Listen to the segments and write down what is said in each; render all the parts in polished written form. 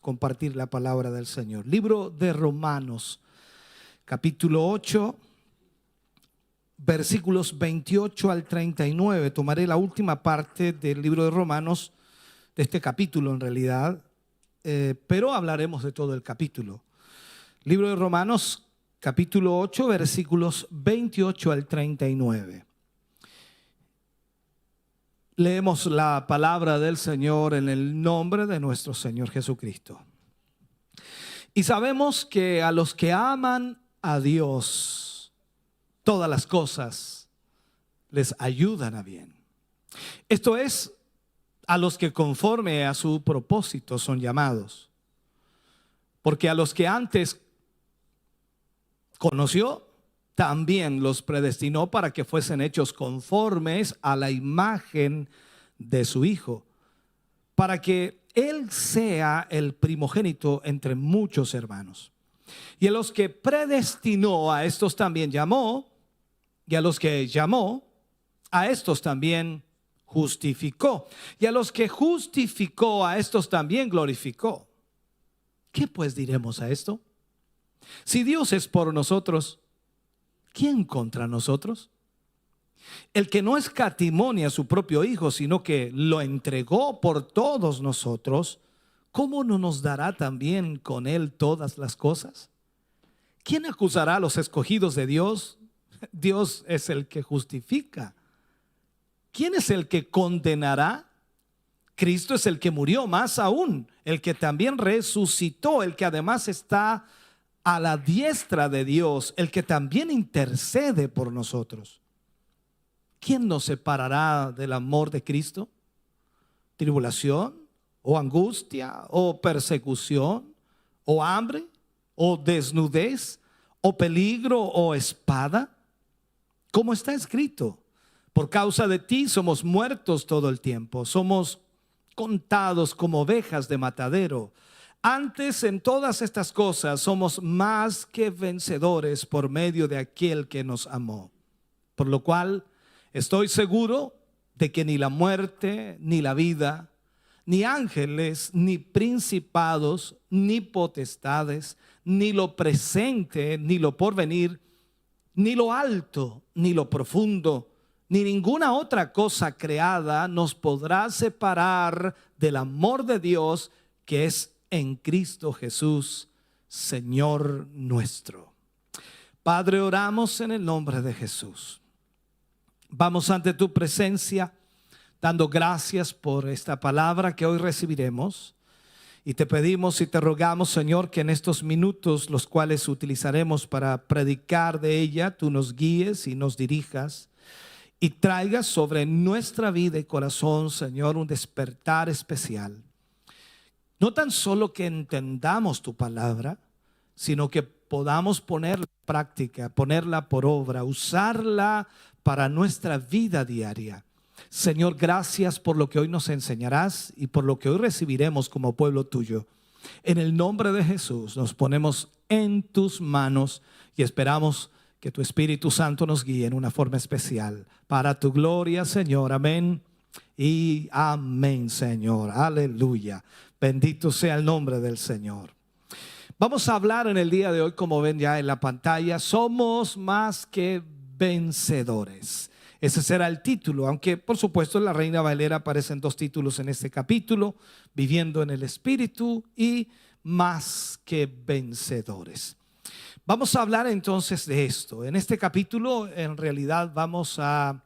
compartir la palabra del Señor. Libro de Romanos, capítulo 8, versículos 28 al 39. Tomaré la última parte del libro de Romanos, de este capítulo en realidad, pero hablaremos de todo el capítulo. Libro de Romanos, capítulo 8, versículos 28 al 39. Leemos la palabra del Señor en el nombre de nuestro Señor Jesucristo. Y sabemos que a los que aman a Dios, todas las cosas les ayudan a bien. Esto es, a los que conforme a su propósito son llamados. Porque a los que antes conoció, también los predestinó para que fuesen hechos conformes a la imagen de su Hijo, para que Él sea el primogénito entre muchos hermanos. Y a los que predestinó, a estos también llamó, y a los que llamó, a estos también justificó, y a los que justificó, a estos también glorificó. ¿Qué pues diremos a esto? Si Dios es por nosotros, ¿quién contra nosotros? El que no escatimó a su propio Hijo, sino que lo entregó por todos nosotros, ¿cómo no nos dará también con Él todas las cosas? ¿Quién acusará a los escogidos de Dios? Dios es el que justifica. ¿Quién es el que condenará? Cristo es el que murió, más aún, el que también resucitó, el que además está a la diestra de Dios, el que también intercede por nosotros. ¿Quién nos separará del amor de Cristo? ¿Tribulación? ¿O angustia? ¿O persecución? ¿O hambre? ¿O desnudez? ¿O peligro? ¿O espada? Como está escrito, por causa de ti somos muertos todo el tiempo, somos contados como ovejas de matadero. Antes, en todas estas cosas somos más que vencedores por medio de aquel que nos amó. Por lo cual estoy seguro de que ni la muerte, ni la vida, ni ángeles, ni principados, ni potestades, ni lo presente, ni lo porvenir, ni lo alto, ni lo profundo, ni ninguna otra cosa creada nos podrá separar del amor de Dios que es en Cristo Jesús, Señor nuestro. Padre, oramos en el nombre de Jesús. Vamos ante tu presencia, dando gracias por esta palabra que hoy recibiremos. Y te pedimos y te rogamos, Señor, que en estos minutos, los cuales utilizaremos para predicar de ella, tú nos guíes y nos dirijas y traigas sobre nuestra vida y corazón, Señor, un despertar especial. No tan solo que entendamos tu palabra, sino que podamos ponerla en práctica, ponerla por obra, usarla para nuestra vida diaria. Señor, gracias por lo que hoy nos enseñarás y por lo que hoy recibiremos como pueblo tuyo. En el nombre de Jesús nos ponemos en tus manos y esperamos que tu Espíritu Santo nos guíe en una forma especial. Para tu gloria, Señor. Amén y amén, Señor. Aleluya. Bendito sea el nombre del Señor. Vamos a hablar en el día de hoy, como ven ya en la pantalla, somos más que vencedores. Ese será el título, aunque por supuesto en la Reina Valera aparecen dos títulos en este capítulo: viviendo en el Espíritu y más que vencedores. Vamos a hablar entonces de esto. En este capítulo en realidad vamos a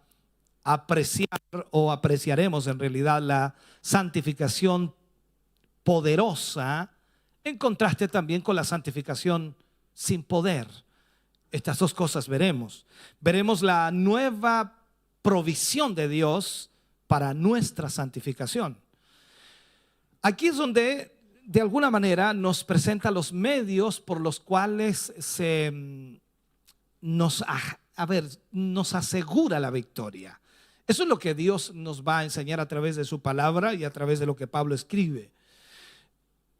apreciar o apreciaremos en realidad la santificación poderosa en contraste también con la santificación sin poder. Estas dos cosas veremos. Veremos la nueva provisión de Dios para nuestra santificación. Aquí es donde de alguna manera nos presenta los medios por los cuales nos asegura la victoria. Eso es lo que Dios nos va a enseñar a través de su palabra y a través de lo que Pablo escribe.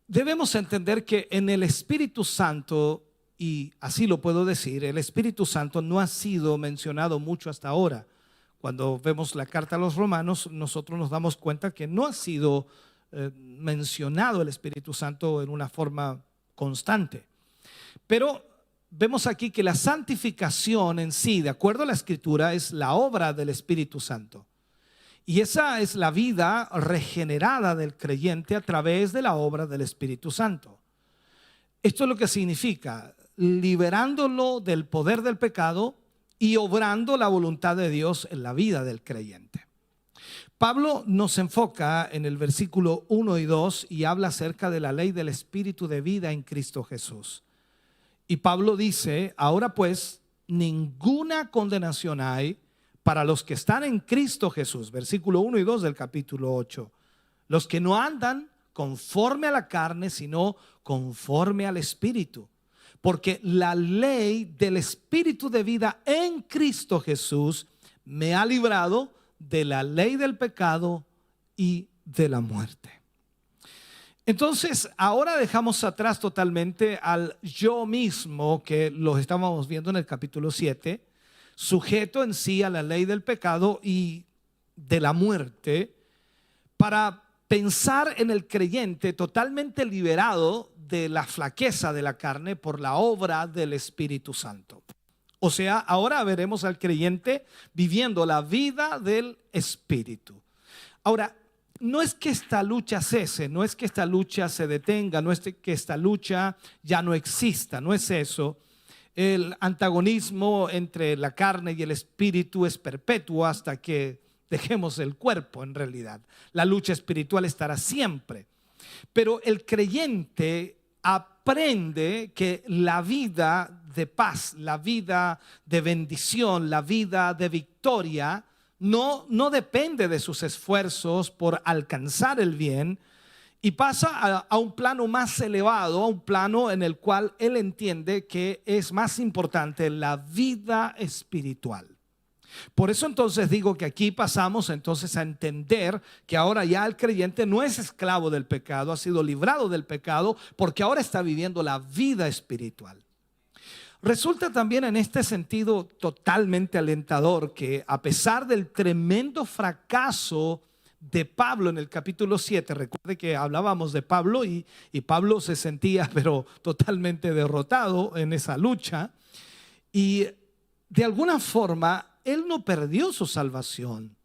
Debemos entender que en el Espíritu Santo, y así lo puedo decir, el Espíritu Santo no ha sido mencionado mucho hasta ahora. Cuando vemos la carta a los Romanos, nosotros nos damos cuenta que no ha sido mencionado el Espíritu Santo en una forma constante. Pero vemos aquí que la santificación en sí, de acuerdo a la Escritura, es la obra del Espíritu Santo. Y esa es la vida regenerada del creyente a través de la obra del Espíritu Santo. Esto es lo que significa, liberándolo del poder del pecado y obrando la voluntad de Dios en la vida del creyente. Pablo nos enfoca en el versículo 1 y 2 y habla acerca de la ley del Espíritu de vida en Cristo Jesús. Y Pablo dice, ahora pues, ninguna condenación hay para los que están en Cristo Jesús. Versículo 1 y 2 del capítulo 8. Los que no andan conforme a la carne, sino conforme al Espíritu. Porque la ley del Espíritu de vida en Cristo Jesús me ha librado de la ley del pecado y de la muerte. Entonces, ahora dejamos atrás totalmente al yo mismo, que lo estábamos viendo en el capítulo 7, sujeto en sí a la ley del pecado y de la muerte, para pensar en el creyente totalmente liberado de la flaqueza de la carne por la obra del Espíritu Santo. O sea, ahora veremos al creyente viviendo la vida del Espíritu. Ahora, no es que esta lucha cese, no es que esta lucha se detenga, no es que esta lucha ya no exista, no es eso. El antagonismo entre la carne y el espíritu es perpetuo hasta que dejemos el cuerpo en realidad. La lucha espiritual estará siempre. Pero el creyente aprende que la vida de paz, la vida de bendición, la vida de victoria no depende de sus esfuerzos por alcanzar el bien, y pasa a un plano más elevado, a un plano en el cual él entiende que es más importante la vida espiritual. Por eso entonces digo que aquí pasamos entonces a entender que ahora ya el creyente no es esclavo del pecado, ha sido librado del pecado porque ahora está viviendo la vida espiritual. Resulta también en este sentido totalmente alentador que, a pesar del tremendo fracaso de Pablo en el capítulo 7, recuerde que hablábamos de Pablo y Pablo se sentía pero totalmente derrotado en esa lucha, y de alguna forma él no perdió su salvación.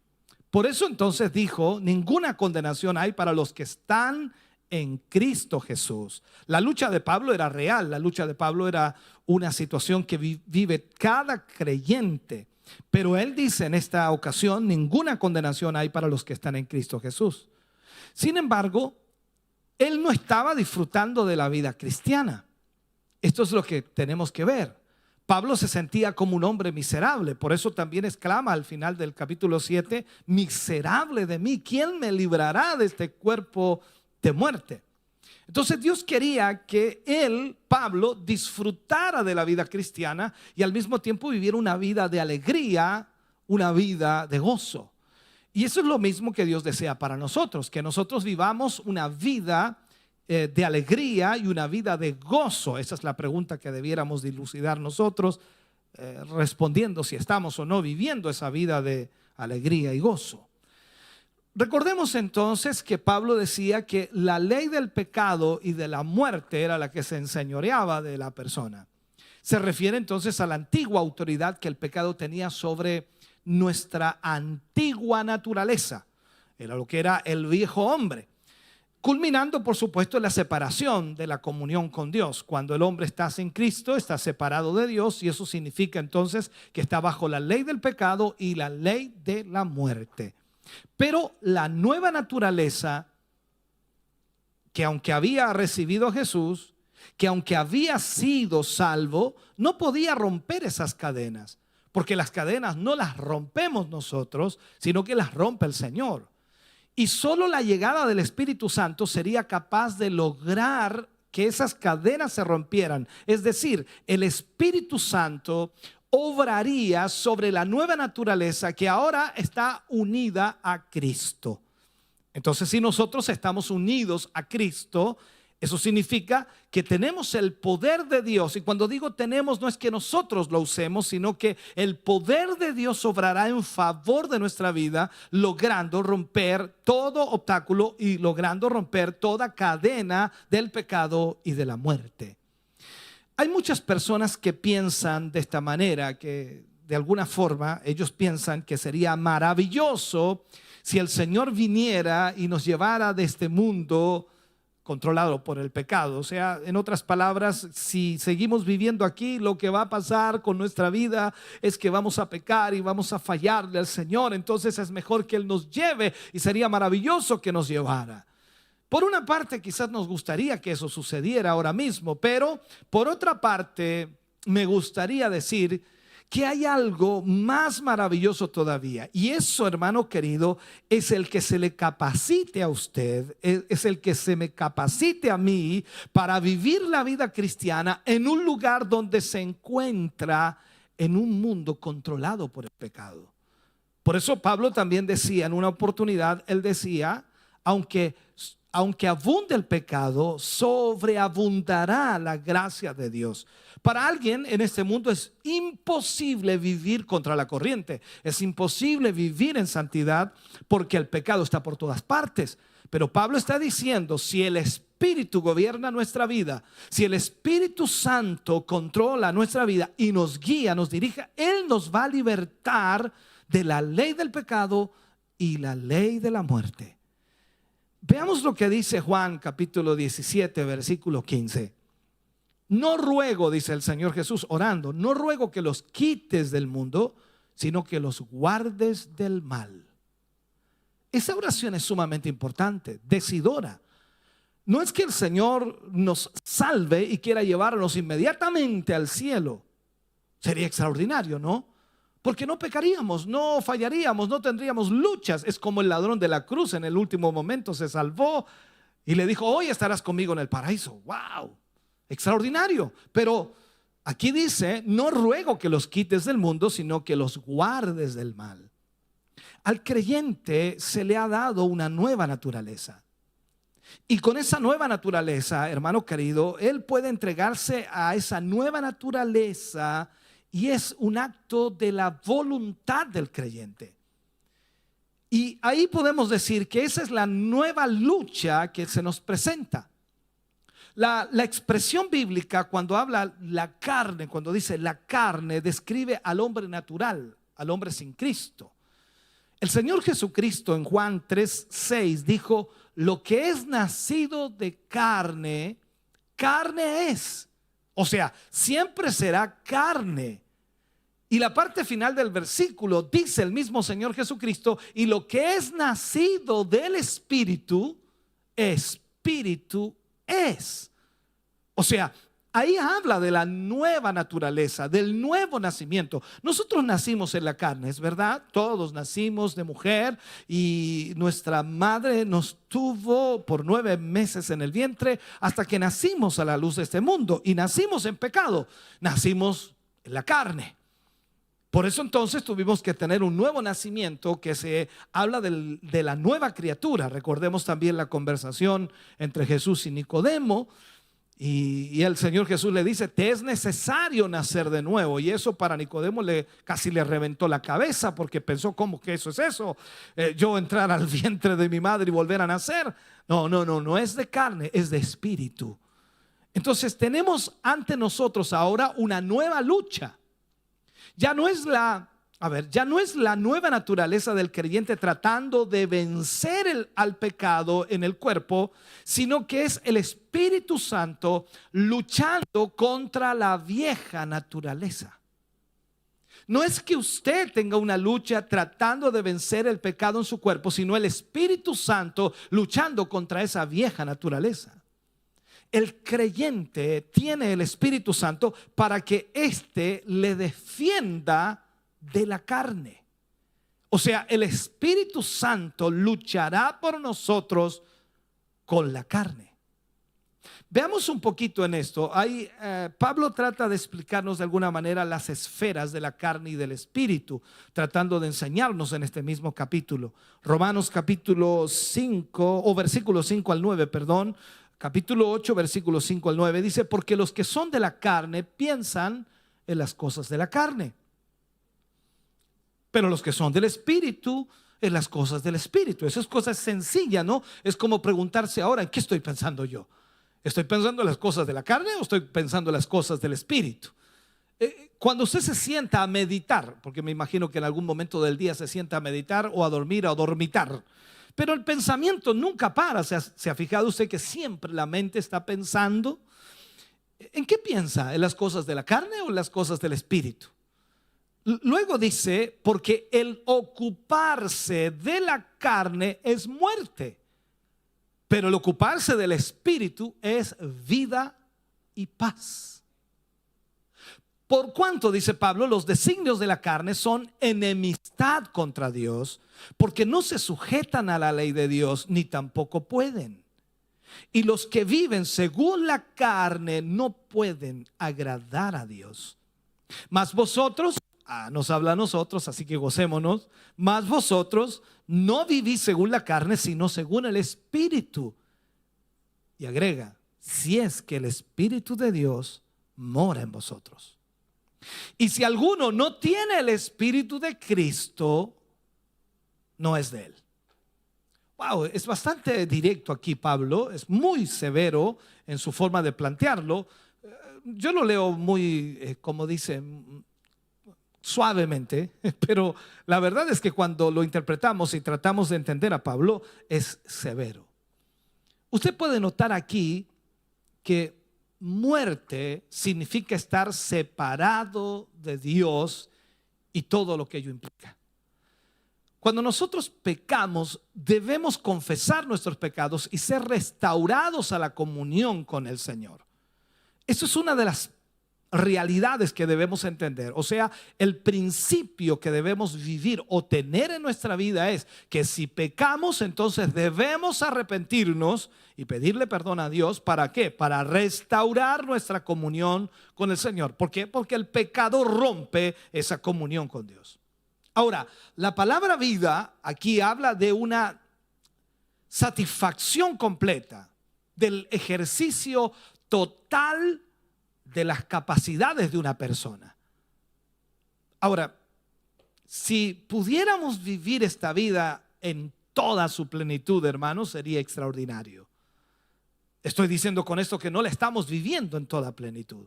Por eso entonces dijo, ninguna condenación hay para los que están en Cristo Jesús. La lucha de Pablo era real, la lucha de Pablo era una situación que vive cada creyente. Pero él dice en esta ocasión, ninguna condenación hay para los que están en Cristo Jesús. Sin embargo, él no estaba disfrutando de la vida cristiana. Esto es lo que tenemos que ver. Pablo se sentía como un hombre miserable, por eso también exclama al final del capítulo 7, miserable de mí, ¿quién me librará de este cuerpo de muerte? Entonces Dios quería que él, Pablo, disfrutara de la vida cristiana y al mismo tiempo viviera una vida de alegría, una vida de gozo. Y eso es lo mismo que Dios desea para nosotros, que nosotros vivamos una vida de alegría y una vida de gozo. Esa es la pregunta que debiéramos dilucidar nosotros, respondiendo si estamos o no viviendo esa vida de alegría y gozo. Recordemos entonces que Pablo decía que la ley del pecado y de la muerte era la que se enseñoreaba de la persona. Se refiere entonces a la antigua autoridad que el pecado tenía sobre nuestra antigua naturaleza. Era lo que era el viejo hombre, culminando por supuesto en la separación de la comunión con Dios. Cuando el hombre está sin Cristo, está separado de Dios, y eso significa entonces que está bajo la ley del pecado y la ley de la muerte. Pero la nueva naturaleza, que aunque había recibido a Jesús, que aunque había sido salvo, no podía romper esas cadenas, porque las cadenas no las rompemos nosotros, sino que las rompe el Señor. Y solo la llegada del Espíritu Santo sería capaz de lograr que esas cadenas se rompieran. Es decir, el Espíritu Santo obraría sobre la nueva naturaleza que ahora está unida a Cristo. Entonces, si nosotros estamos unidos a Cristo, Eso significa que tenemos el poder de Dios. Y cuando digo tenemos, no es que nosotros lo usemos, sino que el poder de Dios obrará en favor de nuestra vida, logrando romper todo obstáculo y logrando romper toda cadena del pecado y de la muerte. Hay muchas personas que piensan de esta manera, que de alguna forma ellos piensan que sería maravilloso si el Señor viniera y nos llevara de este mundo controlado por el pecado. O sea, en otras palabras, si seguimos viviendo aquí, lo que va a pasar con nuestra vida es que vamos a pecar y vamos a fallarle al Señor. Entonces es mejor que Él nos lleve, y sería maravilloso que nos llevara. Por una parte, quizás nos gustaría que eso sucediera ahora mismo, pero por otra parte, me gustaría decir que hay algo más maravilloso todavía. Y eso, hermano querido, es el que se le capacite a usted, es el que se me capacite a mí para vivir la vida cristiana en un lugar donde se encuentra en un mundo controlado por el pecado. Por eso Pablo también decía en una oportunidad, él decía, aunque abunde el pecado, sobreabundará la gracia de Dios. Para alguien en este mundo es imposible vivir contra la corriente. Es imposible vivir en santidad porque el pecado está por todas partes. Pero Pablo está diciendo, si el Espíritu gobierna nuestra vida, si el Espíritu Santo controla nuestra vida y nos guía, nos dirige, Él nos va a libertar de la ley del pecado y la ley de la muerte. Veamos lo que dice Juan capítulo 17, versículo 15. No ruego, dice el Señor Jesús orando, no ruego que los quites del mundo, sino que los guardes del mal. Esa oración es sumamente importante, decidora. No es que el Señor nos salve y quiera llevarnos inmediatamente al cielo. Sería extraordinario, ¿no? Porque no pecaríamos, no fallaríamos, no tendríamos luchas. Es como el ladrón de la cruz, en el último momento se salvó y le dijo, hoy estarás conmigo en el paraíso. ¡Wow! Extraordinario. Pero aquí dice, no ruego que los quites del mundo, sino que los guardes del mal. Al creyente se le ha dado una nueva naturaleza. Y con esa nueva naturaleza, hermano querido, él puede entregarse a esa nueva naturaleza. Y es un acto de la voluntad del creyente. Y ahí podemos decir que esa es la nueva lucha que se nos presenta. La expresión bíblica cuando habla la carne, cuando dice la carne, describe al hombre natural, al hombre sin Cristo. El Señor Jesucristo en Juan 3:6 dijo, lo que es nacido de carne, carne es. O sea, siempre será carne. Y la parte final del versículo dice el mismo Señor Jesucristo, y lo que es nacido del Espíritu, Espíritu es. O sea, ahí habla de la nueva naturaleza, del nuevo nacimiento. Nosotros nacimos en la carne, es verdad, todos nacimos de mujer y nuestra madre nos tuvo por 9 meses en el vientre hasta que nacimos a la luz de este mundo y nacimos en pecado, nacimos en la carne. Por eso entonces tuvimos que tener un nuevo nacimiento que se habla de la nueva criatura. Recordemos también la conversación entre Jesús y Nicodemo. Y el Señor Jesús le dice, te es necesario nacer de nuevo. Y eso para Nicodemo casi le reventó la cabeza, porque pensó, ¿cómo que eso es eso? Yo entrar al vientre de mi madre y volver a nacer. No es de carne, es de espíritu. Entonces tenemos ante nosotros ahora una nueva lucha. Ya no es la nueva naturaleza del creyente tratando de vencer al pecado en el cuerpo, sino que es el Espíritu Santo luchando contra la vieja naturaleza. No es que usted tenga una lucha tratando de vencer el pecado en su cuerpo, sino el Espíritu Santo luchando contra esa vieja naturaleza. El creyente tiene el Espíritu Santo para que éste le defienda de la carne. O sea, el Espíritu Santo luchará por nosotros con la carne. Veamos un poquito en esto. Pablo trata de explicarnos de alguna manera las esferas de la carne y del espíritu, tratando de enseñarnos en este mismo capítulo. Romanos capítulo 5 o versículos 5 al 9, perdón. capítulo 8, versículos 5 al 9, dice: porque los que son de la carne piensan en las cosas de la carne, pero los que son del Espíritu en las cosas del Espíritu. Eso es cosa sencilla, ¿no? Es como preguntarse ahora: ¿en qué estoy pensando yo? ¿Estoy pensando en las cosas de la carne o estoy pensando en las cosas del Espíritu? Cuando usted se sienta a meditar, porque me imagino que en algún momento del día se sienta a meditar o a dormir o a dormitar, pero el pensamiento nunca para. ¿Se ha fijado usted que siempre la mente está pensando? ¿En qué piensa? ¿En las cosas de la carne o en las cosas del Espíritu? Luego dice: porque el ocuparse de la carne es muerte, pero el ocuparse del Espíritu es vida y paz. Por cuanto, dice Pablo, los designios de la carne son enemistad contra Dios, porque no se sujetan a la ley de Dios, ni tampoco pueden. Y los que viven según la carne no pueden agradar a Dios. Mas vosotros, nos habla a nosotros, así que gocémonos, mas vosotros no vivís según la carne, sino según el Espíritu. Y agrega: si es que el Espíritu de Dios mora en vosotros. Y si alguno no tiene el Espíritu de Cristo, no es de él. Wow, es bastante directo aquí Pablo, es muy severo en su forma de plantearlo. Yo lo leo muy, como dice, suavemente, pero la verdad es que cuando lo interpretamos y tratamos de entender a Pablo, es severo. Usted puede notar aquí que muerte significa estar separado de Dios y todo lo que ello implica. Cuando nosotros pecamos, debemos confesar nuestros pecados y ser restaurados a la comunión con el Señor. Eso es una de las realidades que debemos entender. O sea, el principio que debemos vivir o tener en nuestra vida es que si pecamos, entonces debemos arrepentirnos y pedirle perdón a Dios. ¿Para qué? Para restaurar nuestra comunión con el Señor. ¿Por qué? Porque el pecado rompe esa comunión con Dios. Ahora, la palabra vida aquí habla de una satisfacción completa, del ejercicio total de las capacidades de una persona. Ahora, si pudiéramos vivir esta vida en toda su plenitud, hermanos, sería extraordinario. Estoy diciendo con esto que no la estamos viviendo en toda plenitud.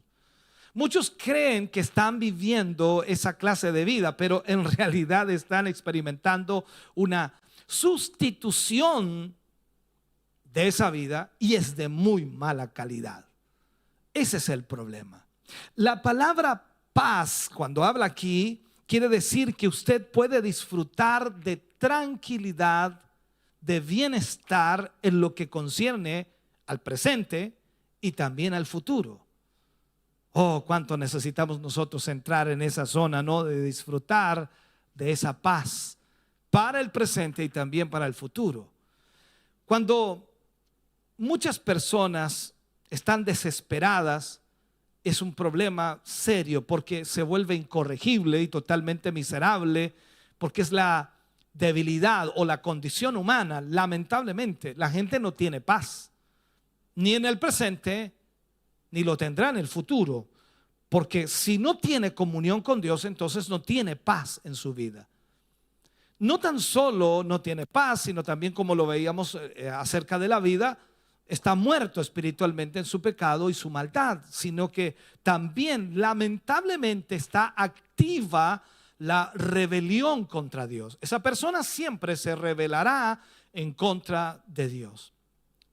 Muchos creen que están viviendo esa clase de vida, pero en realidad están experimentando una sustitución de esa vida y es de muy mala calidad. Ese es el problema. La palabra paz, cuando habla aquí, quiere decir que usted puede disfrutar de tranquilidad, de bienestar en lo que concierne al presente y también al futuro. Oh, cuánto necesitamos nosotros entrar en esa zona, ¿no? De disfrutar de esa paz para el presente y también para el futuro. Cuando muchas personas están desesperadas, es un problema serio porque se vuelve incorregible y totalmente miserable, porque es la debilidad o la condición humana. Lamentablemente, la gente no tiene paz, ni en el presente, ni lo tendrá en el futuro, porque si no tiene comunión con Dios, entonces no tiene paz en su vida. No tan solo no tiene paz, sino también, como lo veíamos acerca de la vida, está muerto espiritualmente en su pecado y su maldad, sino que también lamentablemente está activa la rebelión contra Dios. Esa persona siempre se rebelará en contra de Dios.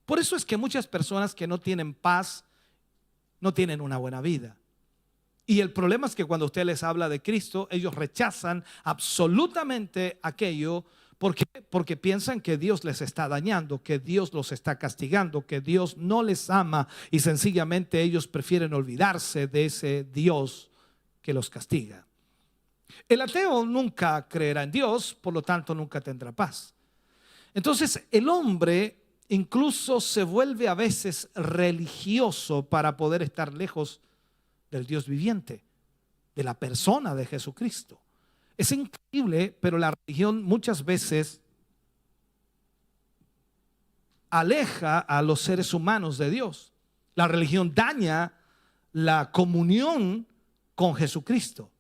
Por eso es que muchas personas que no tienen paz no tienen una buena vida. Y el problema es que cuando usted les habla de Cristo, ellos rechazan absolutamente aquello porque piensan que Dios les está dañando, que Dios los está castigando, que Dios no les ama y sencillamente ellos prefieren olvidarse de ese Dios que los castiga. El ateo nunca creerá en Dios, por lo tanto nunca tendrá paz. Entonces el hombre incluso se vuelve a veces religioso para poder estar lejos del Dios viviente, de la persona de Jesucristo. Es increíble, pero la religión muchas veces aleja a los seres humanos de Dios. La religión daña la comunión con Jesucristo.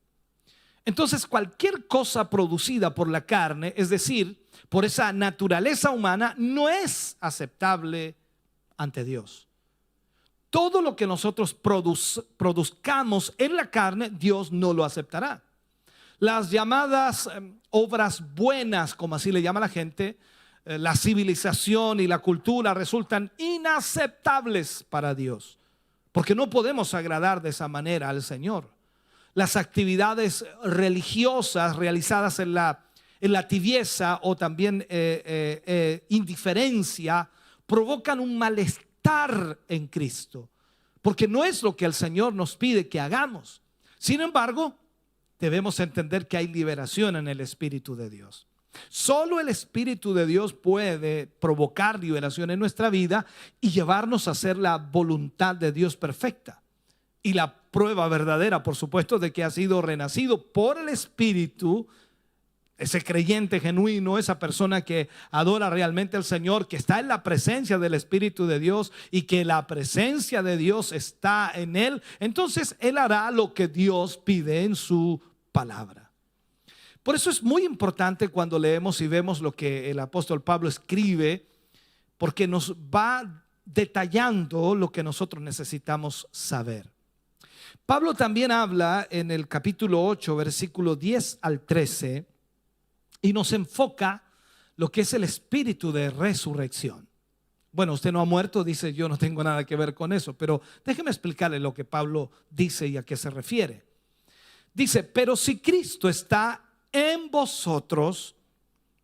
Entonces, cualquier cosa producida por la carne, es decir, por esa naturaleza humana, no es aceptable ante Dios. Todo lo que nosotros produzcamos en la carne, Dios no lo aceptará. Las llamadas obras buenas, como así le llama la gente, la civilización y la cultura resultan inaceptables para Dios, porque no podemos agradar de esa manera al Señor. Las actividades religiosas realizadas en la tibieza o también indiferencia provocan un malestar en Cristo, porque no es lo que el Señor nos pide que hagamos. Sin embargo, debemos entender que hay liberación en el Espíritu de Dios. Solo el Espíritu de Dios puede provocar liberación en nuestra vida y llevarnos a hacer la voluntad de Dios perfecta. Y la prueba verdadera, por supuesto, de que ha sido renacido por el Espíritu, ese creyente genuino, esa persona que adora realmente al Señor, que está en la presencia del Espíritu de Dios y que la presencia de Dios está en él, entonces él hará lo que Dios pide en su palabra. Por eso es muy importante cuando leemos y vemos lo que el apóstol Pablo escribe, porque nos va detallando lo que nosotros necesitamos saber. Pablo también habla en el capítulo 8, versículo 10 al 13, y nos enfoca lo que es el espíritu de resurrección. Bueno, usted no ha muerto, dice, yo no tengo nada que ver con eso, pero déjeme explicarle lo que Pablo dice y a qué se refiere. Dice, pero si Cristo está en vosotros,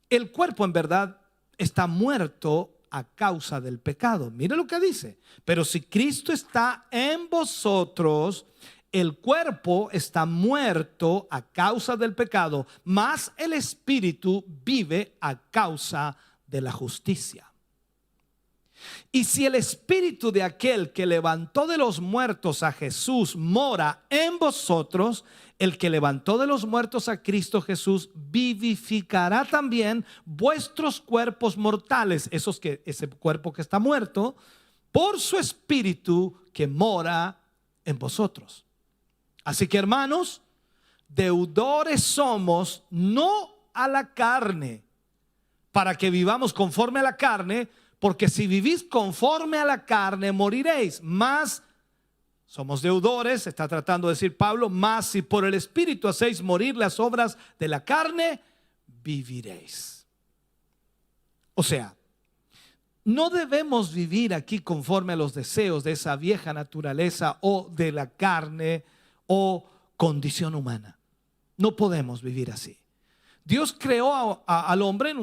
el cuerpo en verdad está muerto a causa del pecado. Mire lo que dice, pero si Cristo está en vosotros, el cuerpo está muerto a causa del pecado, mas el espíritu vive a causa de la justicia. Y si el espíritu de aquel que levantó de los muertos a Jesús mora en vosotros, el que levantó de los muertos a Cristo Jesús vivificará también vuestros cuerpos mortales, ese cuerpo que está muerto, por su espíritu que mora en vosotros. Así que, hermanos, deudores somos, no a la carne, para que vivamos conforme a la carne, porque si vivís conforme a la carne, moriréis. Mas somos deudores, está tratando de decir Pablo, mas si por el Espíritu hacéis morir las obras de la carne, viviréis. O sea, no debemos vivir aquí conforme a los deseos de esa vieja naturaleza o de la carne o condición humana. No podemos vivir así. Dios creó al hombre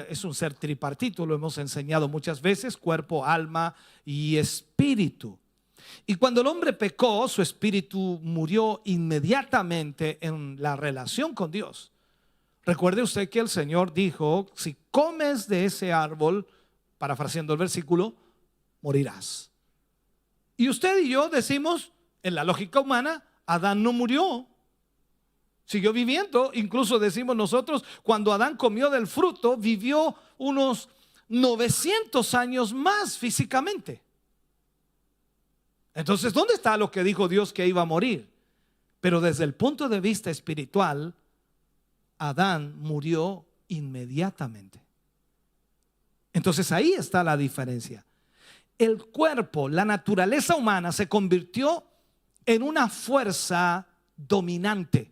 es un ser tripartito, lo hemos enseñado muchas veces, cuerpo, alma y espíritu. Y cuando el hombre pecó, su espíritu murió inmediatamente en la relación con Dios. Recuerde usted que el Señor dijo, si comes de ese árbol, parafraseando el versículo, morirás. Y usted y yo decimos, en la lógica humana, Adán no murió, siguió viviendo. Incluso decimos nosotros, cuando Adán comió del fruto, vivió unos 900 años más físicamente. Entonces, ¿dónde está lo que dijo Dios que iba a morir? Pero desde el punto de vista espiritual, Adán murió inmediatamente. Entonces ahí está la diferencia. El cuerpo, la naturaleza humana se convirtió en una fuerza dominante.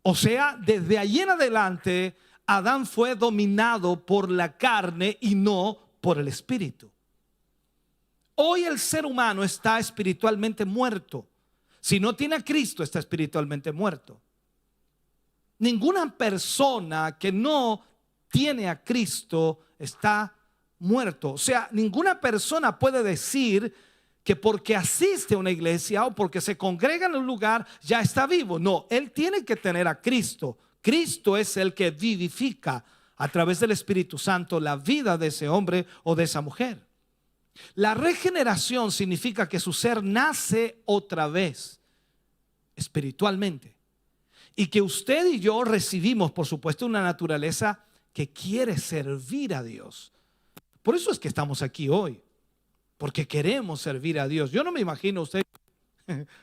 O sea, desde allí en adelante, Adán fue dominado por la carne y no por el espíritu. Hoy el ser humano está espiritualmente muerto. Si no tiene a Cristo, está espiritualmente muerto. Ninguna persona que no tiene a Cristo está muerto. O sea, ninguna persona puede decir que porque asiste a una iglesia o porque se congrega en un lugar ya está vivo. No, él tiene que tener a Cristo. Cristo es el que vivifica a través del Espíritu Santo la vida de ese hombre o de esa mujer. La regeneración significa que su ser nace otra vez espiritualmente y que usted y yo recibimos, por supuesto, una naturaleza que quiere servir a Dios. Por eso es que estamos aquí hoy, porque queremos servir a Dios. Yo no me imagino a usted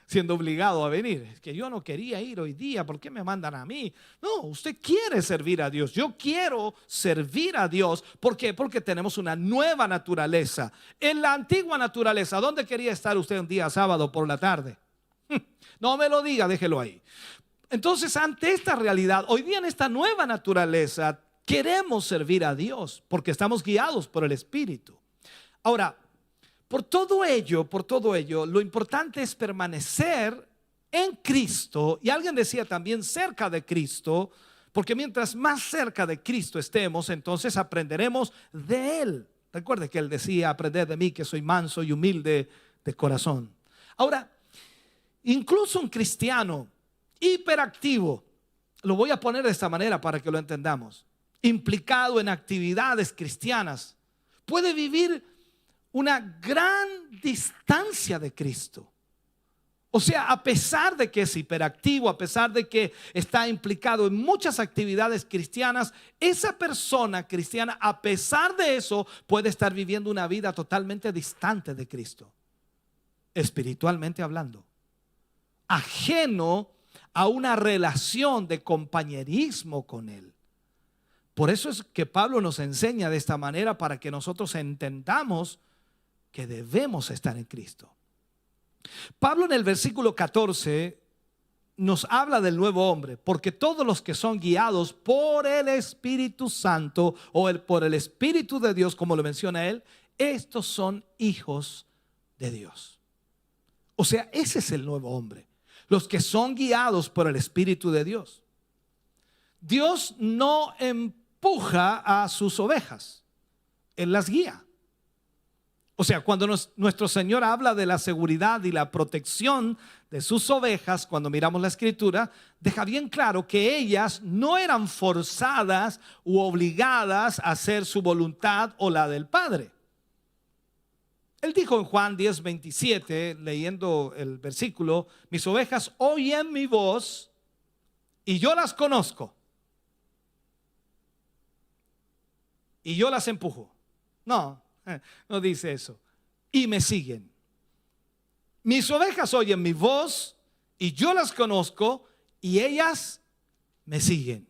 siendo obligado a venir. Es que yo no quería ir hoy día, ¿por qué me mandan a mí? No, usted quiere servir a Dios. Yo quiero servir a Dios. ¿Por qué? Porque tenemos una nueva naturaleza. En la antigua naturaleza, ¿dónde quería estar usted un día sábado por la tarde? No me lo diga, déjelo ahí. Entonces, ante esta realidad, hoy día en esta nueva naturaleza, queremos servir a Dios porque estamos guiados por el Espíritu. Ahora, por todo ello, lo importante es permanecer en Cristo. Y alguien decía también cerca de Cristo, porque mientras más cerca de Cristo estemos, entonces aprenderemos de Él. Recuerde que Él decía, aprended de mí que soy manso y humilde de corazón. Ahora, incluso un cristiano hiperactivo, lo voy a poner de esta manera para que lo entendamos, implicado en actividades cristianas, puede vivir una gran distancia de Cristo. O sea, a pesar de que es hiperactivo, a pesar de que está implicado en muchas actividades cristianas, esa persona cristiana, a pesar de eso, puede estar viviendo una vida totalmente distante de Cristo, espiritualmente hablando, ajeno a una relación de compañerismo con Él. Por eso es que Pablo nos enseña de esta manera, para que nosotros entendamos que debemos estar en Cristo. Pablo en el versículo 14 nos habla del nuevo hombre, porque todos los que son guiados por el Espíritu Santo o por el Espíritu de Dios, como lo menciona él, estos son hijos de Dios. O sea, ese es el nuevo hombre, los que son guiados por el Espíritu de Dios. Dios no empuja a sus ovejas, Él las guía. O sea, cuando nuestro Señor habla de la seguridad y la protección de sus ovejas, cuando miramos la Escritura, deja bien claro que ellas no eran forzadas u obligadas a hacer su voluntad o la del Padre. Él dijo en Juan 10:27, leyendo el versículo, mis ovejas oyen mi voz y yo las conozco y yo las empujo. No dice eso. Y me siguen. Mis ovejas oyen mi voz y yo las conozco y ellas me siguen.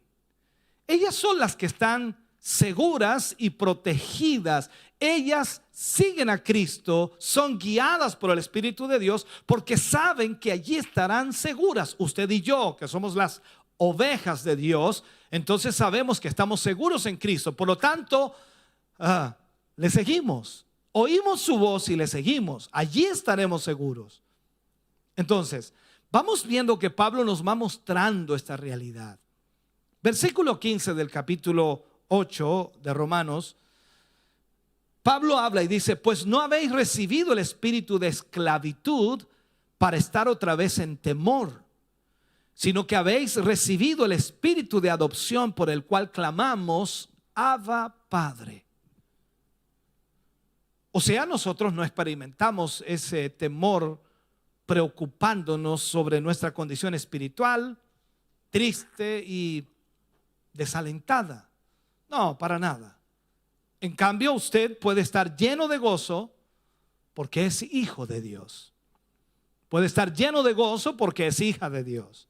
Ellas son las que están seguras y protegidas. Ellas siguen a Cristo, son guiadas por el Espíritu de Dios porque saben que allí estarán seguras. Usted y yo, que somos las ovejas de Dios, entonces sabemos que estamos seguros en Cristo. Por lo tanto, le seguimos, oímos su voz y le seguimos. Allí estaremos seguros. Entonces, vamos viendo que Pablo nos va mostrando esta realidad. Versículo 15 del capítulo 8 de Romanos, Pablo habla y dice, pues no habéis recibido el espíritu de esclavitud para estar otra vez en temor, sino que habéis recibido el espíritu de adopción por el cual clamamos, Abba, Padre. O sea, nosotros no experimentamos ese temor preocupándonos sobre nuestra condición espiritual, triste y desalentada. No, para nada. En cambio, usted puede estar lleno de gozo porque es hijo de Dios. Puede estar lleno de gozo porque es hija de Dios.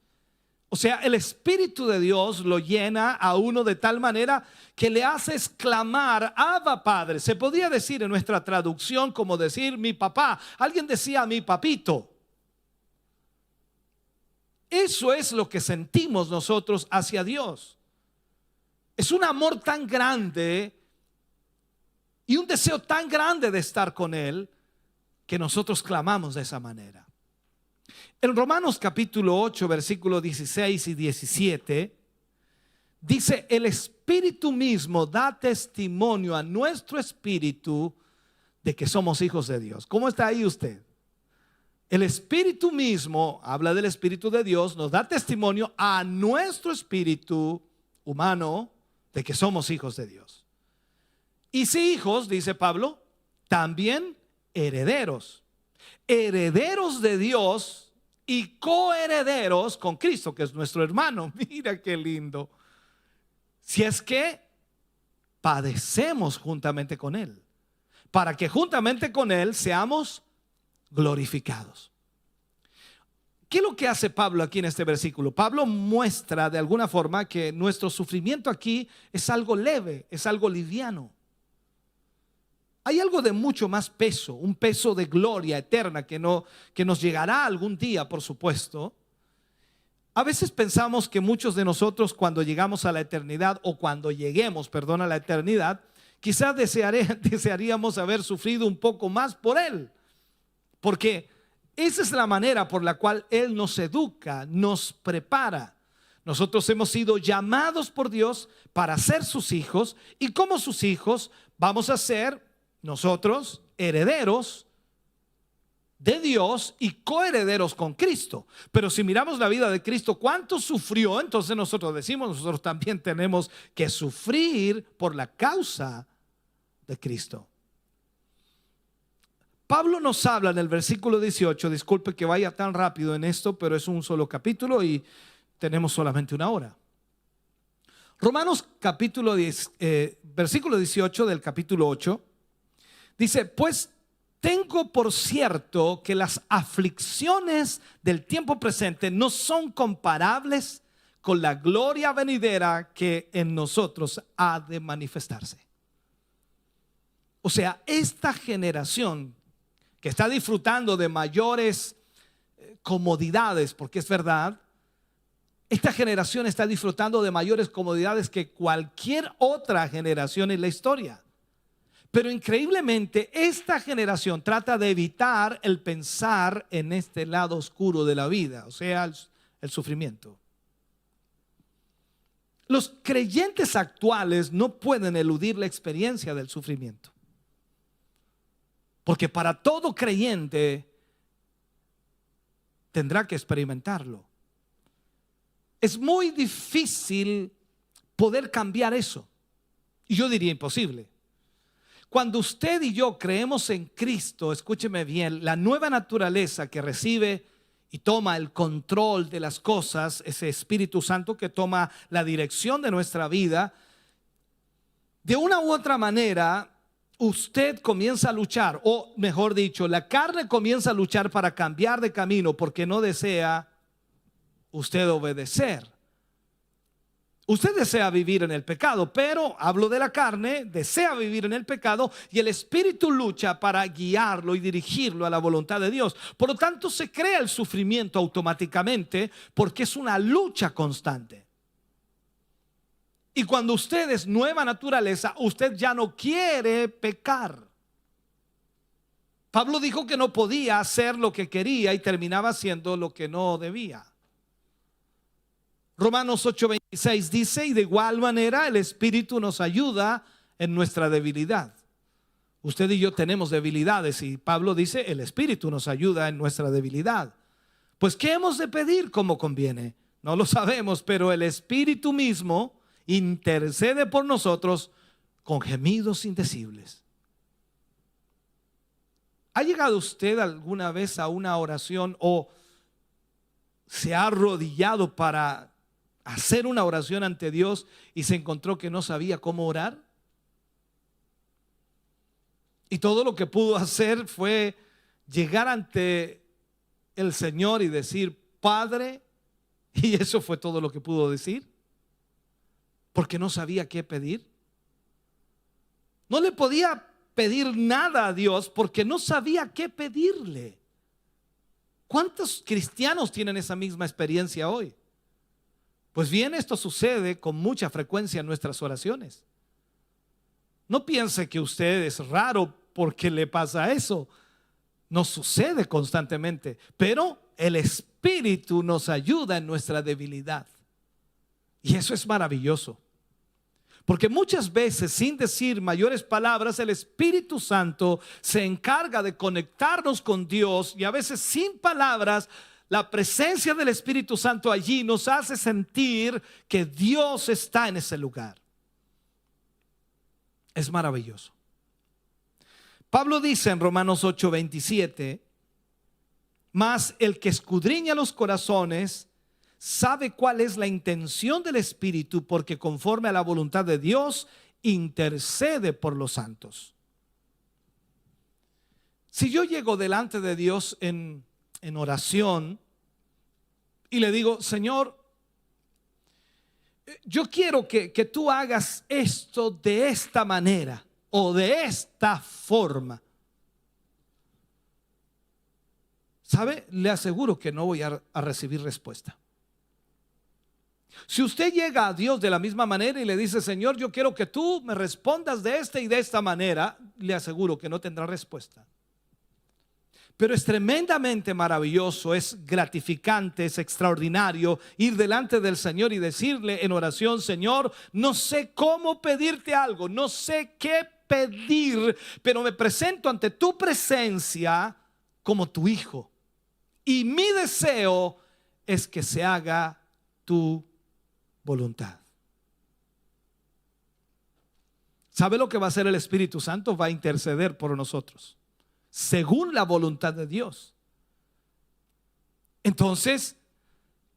O sea, el Espíritu de Dios lo llena a uno de tal manera que le hace exclamar, Abba, Padre. Se podría decir en nuestra traducción como decir mi papá. Alguien decía mi papito. Eso es lo que sentimos nosotros hacia Dios. Es un amor tan grande y un deseo tan grande de estar con Él que nosotros clamamos de esa manera. En Romanos capítulo 8, versículos 16 y 17, dice, el Espíritu mismo da testimonio a nuestro espíritu de que somos hijos de Dios. ¿Cómo está ahí usted? El Espíritu mismo, habla del Espíritu de Dios, nos da testimonio a nuestro espíritu humano de que somos hijos de Dios. Y si hijos, dice Pablo, también herederos. Herederos de Dios y coherederos con Cristo, que es nuestro hermano. Mira qué lindo. Si es que padecemos juntamente con Él. para que juntamente con Él seamos glorificados. ¿Qué es lo que hace Pablo aquí en este versículo? Pablo muestra de alguna forma que nuestro sufrimiento aquí es algo leve, es algo liviano. Hay algo de mucho más peso, un peso de gloria eterna que nos llegará algún día, por supuesto. A veces pensamos que muchos de nosotros cuando llegamos a la eternidad, o cuando lleguemos, perdón, a la eternidad, quizás desearíamos haber sufrido un poco más por Él, porque esa es la manera por la cual Él nos educa, nos prepara. Nosotros hemos sido llamados por Dios para ser sus hijos, y como sus hijos vamos a ser nosotros herederos de Dios y coherederos con Cristo. Pero si miramos la vida de Cristo, ¿cuánto sufrió? Entonces nosotros también tenemos que sufrir por la causa de Cristo. Pablo nos habla en el versículo 18, disculpe que vaya tan rápido en esto, pero es un solo capítulo y tenemos solamente una hora. Romanos capítulo 10, versículo 18 del capítulo 8, dice: pues tengo por cierto que las aflicciones del tiempo presente no son comparables con la gloria venidera que en nosotros ha de manifestarse. O sea, esta generación que está disfrutando de mayores comodidades, porque es verdad, esta generación está disfrutando de mayores comodidades que cualquier otra generación en la historia. Pero increíblemente esta generación trata de evitar el pensar en este lado oscuro de la vida, o sea, el sufrimiento. Los creyentes actuales no pueden eludir la experiencia del sufrimiento, porque para todo creyente tendrá que experimentarlo. Es muy difícil poder cambiar eso, y yo diría imposible. Cuando usted y yo creemos en Cristo, escúcheme bien, la nueva naturaleza que recibe y toma el control de las cosas, ese Espíritu Santo que toma la dirección de nuestra vida, de una u otra manera usted comienza a luchar, o mejor dicho, la carne comienza a luchar para cambiar de camino porque no desea usted obedecer. Usted desea vivir en el pecado, pero hablo de la carne, desea vivir en el pecado, y el Espíritu lucha para guiarlo y dirigirlo a la voluntad de Dios. Por lo tanto, se crea el sufrimiento automáticamente porque es una lucha constante. Y cuando usted es nueva naturaleza, usted ya no quiere pecar. Pablo dijo que no podía hacer lo que quería y terminaba haciendo lo que no debía. Romanos 8:26 dice: y de igual manera el Espíritu nos ayuda en nuestra debilidad. Usted y yo tenemos debilidades, y Pablo dice: el Espíritu nos ayuda en nuestra debilidad. Pues ¿qué hemos de pedir como conviene? No lo sabemos, pero el Espíritu mismo intercede por nosotros con gemidos indecibles. ¿Ha llegado usted alguna vez a una oración o se ha arrodillado para hacer una oración ante Dios y se encontró que no sabía cómo orar? Y todo lo que pudo hacer fue llegar ante el Señor y decir: Padre, y eso fue todo lo que pudo decir, porque no sabía qué pedir. No le podía pedir nada a Dios porque no sabía qué pedirle. ¿Cuántos cristianos tienen esa misma experiencia hoy? Pues bien, esto sucede con mucha frecuencia en nuestras oraciones. No piense que usted es raro porque le pasa eso. Nos sucede constantemente, pero el Espíritu nos ayuda en nuestra debilidad. Y eso es maravilloso. Porque muchas veces, sin decir mayores palabras, el Espíritu Santo se encarga de conectarnos con Dios, y a veces sin palabras, la presencia del Espíritu Santo allí nos hace sentir que Dios está en ese lugar. Es maravilloso. Pablo dice en Romanos 8:27: mas el que escudriña los corazones sabe cuál es la intención del Espíritu, porque conforme a la voluntad de Dios intercede por los santos. Si yo llego delante de Dios en oración y le digo, Señor, yo quiero que tú hagas esto de esta manera o de esta forma, ¿sabe? Le aseguro que no voy a recibir respuesta. Si usted llega a Dios de la misma manera y le dice, Señor, yo quiero que tú me respondas de esta y de esta manera, le aseguro que no tendrá respuesta. Pero es tremendamente maravilloso, es gratificante, es extraordinario ir delante del Señor y decirle en oración, Señor, no sé cómo pedirte algo, no sé qué pedir, pero me presento ante tu presencia como tu hijo. Y mi deseo es que se haga tu voluntad. ¿Sabe lo que va a hacer el Espíritu Santo? Va a interceder por nosotros según la voluntad de Dios. Entonces,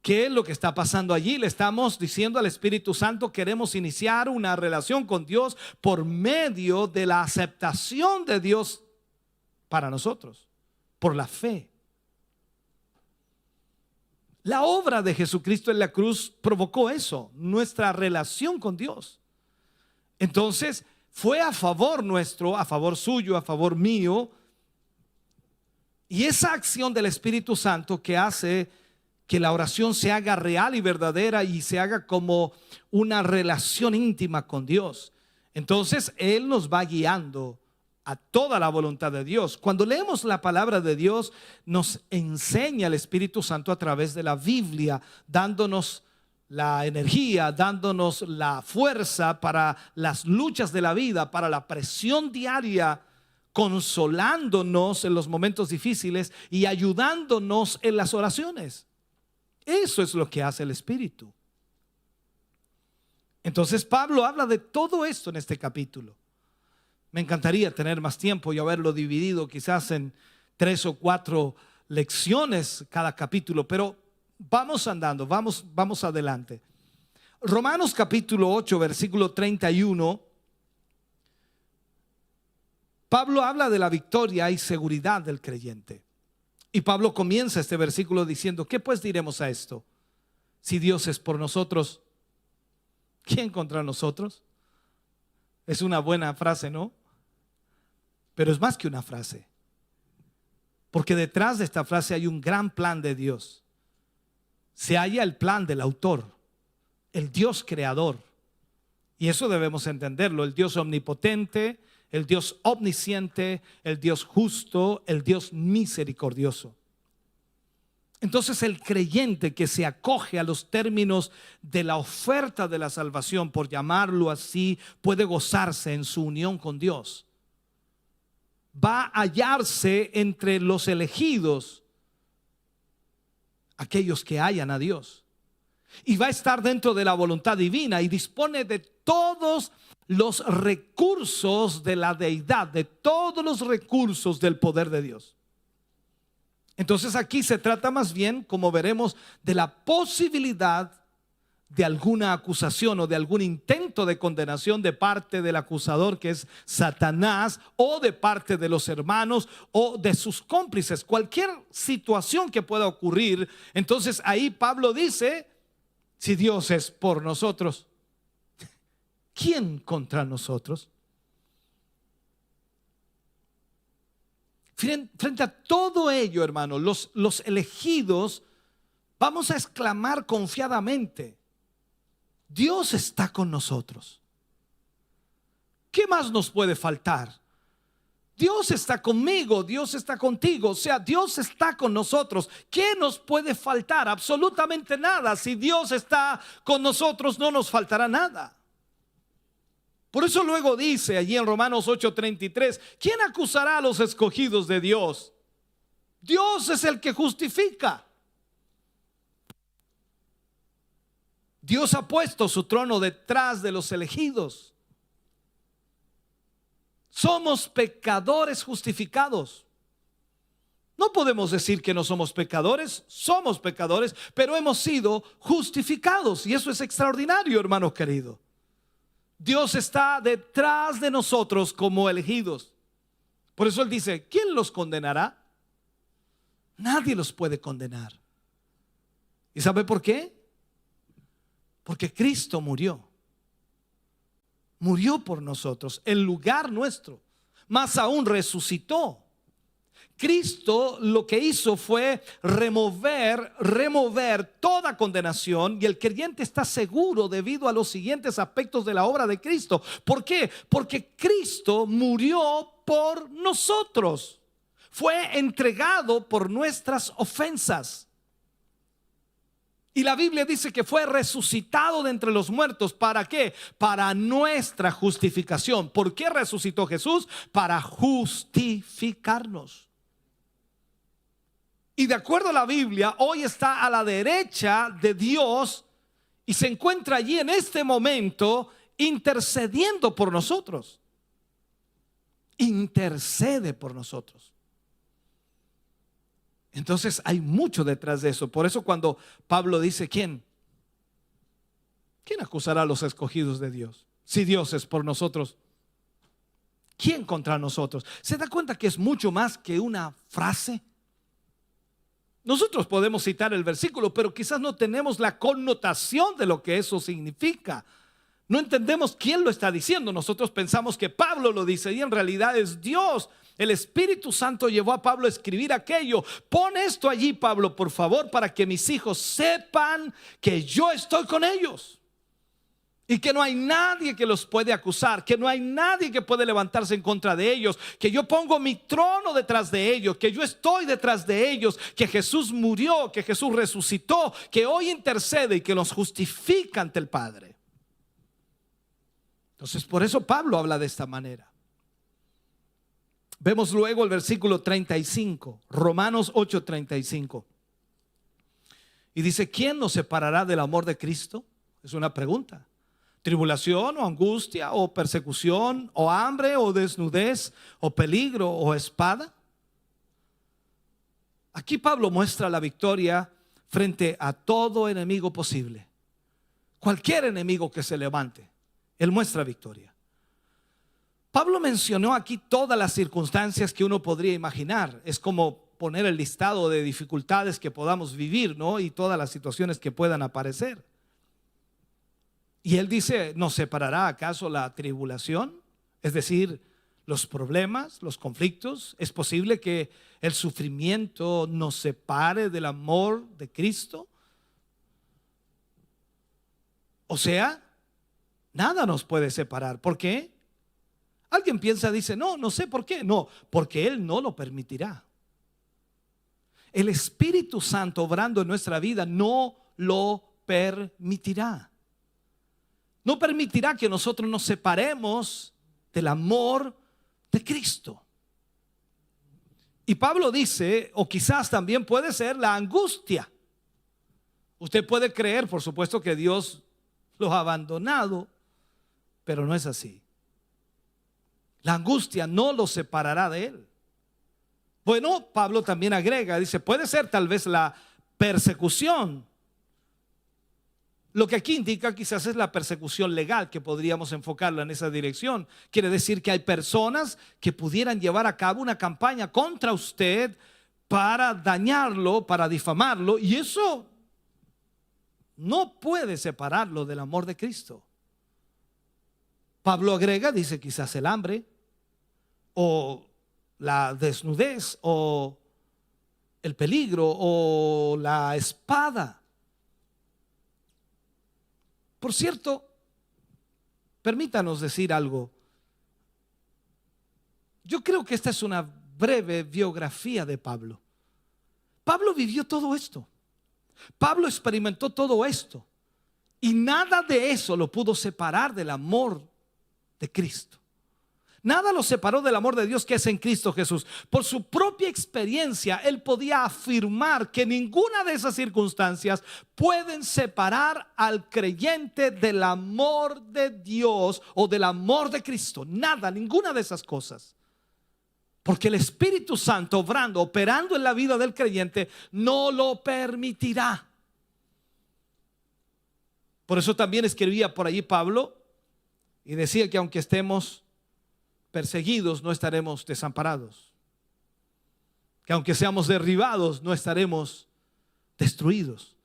¿qué es lo que está pasando allí? Le estamos diciendo al Espíritu Santo, queremos iniciar una relación con Dios por medio de la aceptación de Dios para nosotros, por la fe. La obra de Jesucristo en la cruz provocó eso, nuestra relación con Dios. Entonces, fue a favor nuestro, a favor suyo, a favor mío. Y esa acción del Espíritu Santo que hace que la oración se haga real y verdadera y se haga como una relación íntima con Dios. Entonces Él nos va guiando a toda la voluntad de Dios. Cuando leemos la palabra de Dios, nos enseña el Espíritu Santo a través de la Biblia, dándonos la energía, dándonos la fuerza para las luchas de la vida, para la presión diaria, consolándonos en los momentos difíciles y ayudándonos en las oraciones. Eso es lo que hace el Espíritu. Entonces Pablo habla de todo esto en este capítulo. Me encantaría tener más tiempo y haberlo dividido quizás en 3 o 4 lecciones cada capítulo, pero vamos andando, vamos adelante. Romanos capítulo 8, versículo 31. Pablo habla de la victoria y seguridad del creyente. Y Pablo comienza este versículo diciendo, ¿qué pues diremos a esto? Si Dios es por nosotros, ¿quién contra nosotros? Es una buena frase, ¿no? Pero es más que una frase. Porque detrás de esta frase hay un gran plan de Dios. Se halla el plan del autor, el Dios creador. Y eso debemos entenderlo, el Dios omnipotente, el Dios omnisciente, el Dios justo, el Dios misericordioso. Entonces el creyente que se acoge a los términos de la oferta de la salvación, por llamarlo así, puede gozarse en su unión con Dios. Va a hallarse entre los elegidos, aquellos que hallan a Dios. Y va a estar dentro de la voluntad divina y dispone de todos los recursos de la deidad, de todos los recursos del poder de Dios. Entonces aquí se trata más bien, como veremos, de la posibilidad de alguna acusación o de algún intento de condenación de parte del acusador, que es Satanás, o de parte de los hermanos o de sus cómplices, cualquier situación que pueda ocurrir. Entonces ahí Pablo dice, si Dios es por nosotros, ¿quién contra nosotros? Frente a todo ello, hermanos, los elegidos, vamos a exclamar confiadamente, Dios está con nosotros. ¿Qué más nos puede faltar? Dios está conmigo, Dios está contigo, o sea, Dios está con nosotros. ¿Qué nos puede faltar? Absolutamente nada. Si Dios está con nosotros, no nos faltará nada. Por eso luego dice allí en Romanos 8:33, ¿quién acusará a los escogidos de Dios? Dios es el que justifica. Dios ha puesto su trono detrás de los elegidos. Somos pecadores justificados. No podemos decir que no somos pecadores, somos pecadores, pero hemos sido justificados. Y eso es extraordinario, hermano querido. Dios está detrás de nosotros como elegidos. Por eso él dice, ¿quién los condenará? Nadie los puede condenar. ¿Y sabe por qué? Porque Cristo murió. Murió por nosotros en lugar nuestro. Más aún resucitó. Cristo lo que hizo fue remover toda condenación, y el creyente está seguro debido a los siguientes aspectos de la obra de Cristo. ¿Por qué? Porque Cristo murió por nosotros. Fue entregado por nuestras ofensas. Y la Biblia dice que fue resucitado de entre los muertos. ¿Para qué? Para nuestra justificación. ¿Por qué resucitó Jesús? Para justificarnos. Y de acuerdo a la Biblia, hoy está a la derecha de Dios y se encuentra allí en este momento intercediendo por nosotros. Intercede por nosotros. Entonces hay mucho detrás de eso. Por eso cuando Pablo dice, ¿quién acusará a los escogidos de Dios? Si Dios es por nosotros, ¿quién contra nosotros? ¿Se da cuenta que es mucho más que una frase? Nosotros podemos citar el versículo, pero quizás no tenemos la connotación de lo que eso significa. No entendemos quién lo está diciendo. Nosotros pensamos que Pablo lo dice y en realidad es Dios. El Espíritu Santo llevó a Pablo a escribir aquello. Pon esto allí, Pablo, por favor, para que mis hijos sepan que yo estoy con ellos y que no hay nadie que los puede acusar, que no hay nadie que puede levantarse en contra de ellos, que yo pongo mi trono detrás de ellos, que yo estoy detrás de ellos, que Jesús murió, que Jesús resucitó, que hoy intercede y que los justifica ante el Padre. Entonces, por eso Pablo habla de esta manera. Vemos luego el versículo 35, Romanos 8:35. Y dice, ¿quién nos separará del amor de Cristo? Es una pregunta. ¿Tribulación o angustia o persecución o hambre o desnudez o peligro o espada? Aquí Pablo muestra la victoria frente a todo enemigo posible. Cualquier enemigo que se levante, él muestra victoria. Pablo mencionó aquí todas las circunstancias que uno podría imaginar. Es como poner el listado de dificultades que podamos vivir, ¿no? Y todas las situaciones que puedan aparecer. Y él dice, ¿nos separará acaso la tribulación? Es decir, los problemas, los conflictos. ¿Es posible que el sufrimiento nos separe del amor de Cristo? O sea, nada nos puede separar. ¿Por qué? Alguien piensa, dice, no sé por qué. No, porque Él no lo permitirá. El Espíritu Santo obrando en nuestra vida no lo permitirá. No permitirá que nosotros nos separemos del amor de Cristo. Y Pablo dice, o quizás también puede ser la angustia. Usted puede creer, por supuesto, que Dios los ha abandonado, pero no es así. La angustia no los separará de Él. Bueno, Pablo también agrega, dice, puede ser tal vez la persecución. Lo que aquí indica quizás es la persecución legal, que podríamos enfocarla en esa dirección. Quiere decir que hay personas que pudieran llevar a cabo una campaña contra usted para dañarlo, para difamarlo, y eso no puede separarlo del amor de Cristo. Pablo agrega, dice, quizás el hambre o la desnudez o el peligro o la espada. Por cierto, permítanos decir algo. Yo creo que esta es una breve biografía de Pablo. Pablo vivió todo esto. Pablo experimentó todo esto. Y nada de eso lo pudo separar del amor de Cristo. Nada lo separó del amor de Dios que es en Cristo Jesús. Por su propia experiencia, él podía afirmar que ninguna de esas circunstancias pueden separar al creyente del amor de Dios o del amor de Cristo. Nada, ninguna de esas cosas. Porque el Espíritu Santo obrando, operando en la vida del creyente, no lo permitirá. Por eso también escribía por allí Pablo y decía que aunque estemos perseguidos, no estaremos desamparados. Que aunque seamos derribados, no estaremos destruidos.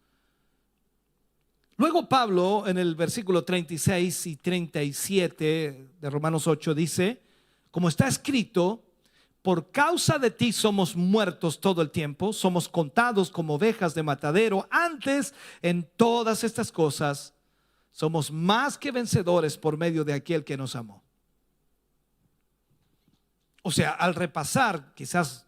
Luego Pablo, en el versículo 36 y 37 de Romanos 8, dice: como está escrito, por causa de ti somos muertos todo el tiempo, somos contados como ovejas de matadero. Antes, en todas estas cosas, somos más que vencedores por medio de aquel que nos amó. O sea, al repasar quizás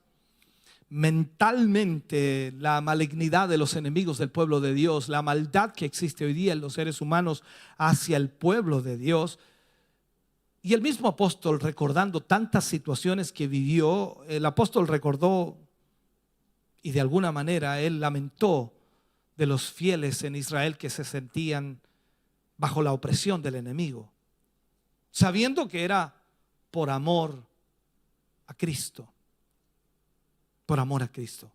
mentalmente la malignidad de los enemigos del pueblo de Dios, la maldad que existe hoy día en los seres humanos hacia el pueblo de Dios, y el mismo apóstol recordando tantas situaciones que vivió, el apóstol recordó y de alguna manera él lamentó de los fieles en Israel que se sentían bajo la opresión del enemigo, sabiendo que era por amor a Cristo. Por amor a Cristo.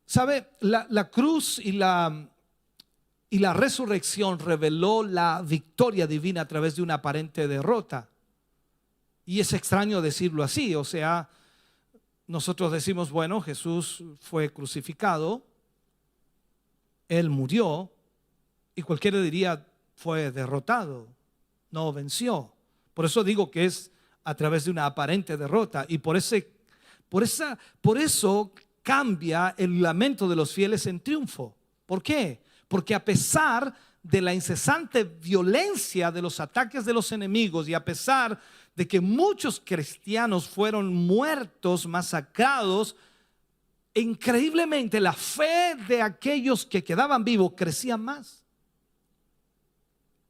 ¿Sabe? La cruz y la resurrección reveló la victoria divina a través de una aparente derrota. Y es extraño decirlo así. O sea, nosotros decimos, bueno, Jesús fue crucificado, Él murió, y cualquiera diría fue derrotado, no venció. Por eso digo que es a través de una aparente derrota, y por eso cambia el lamento de los fieles en triunfo. ¿Por qué? Porque a pesar de la incesante violencia de los ataques de los enemigos, y a pesar de que muchos cristianos fueron muertos, masacrados, increíblemente la fe de aquellos que quedaban vivos crecía más.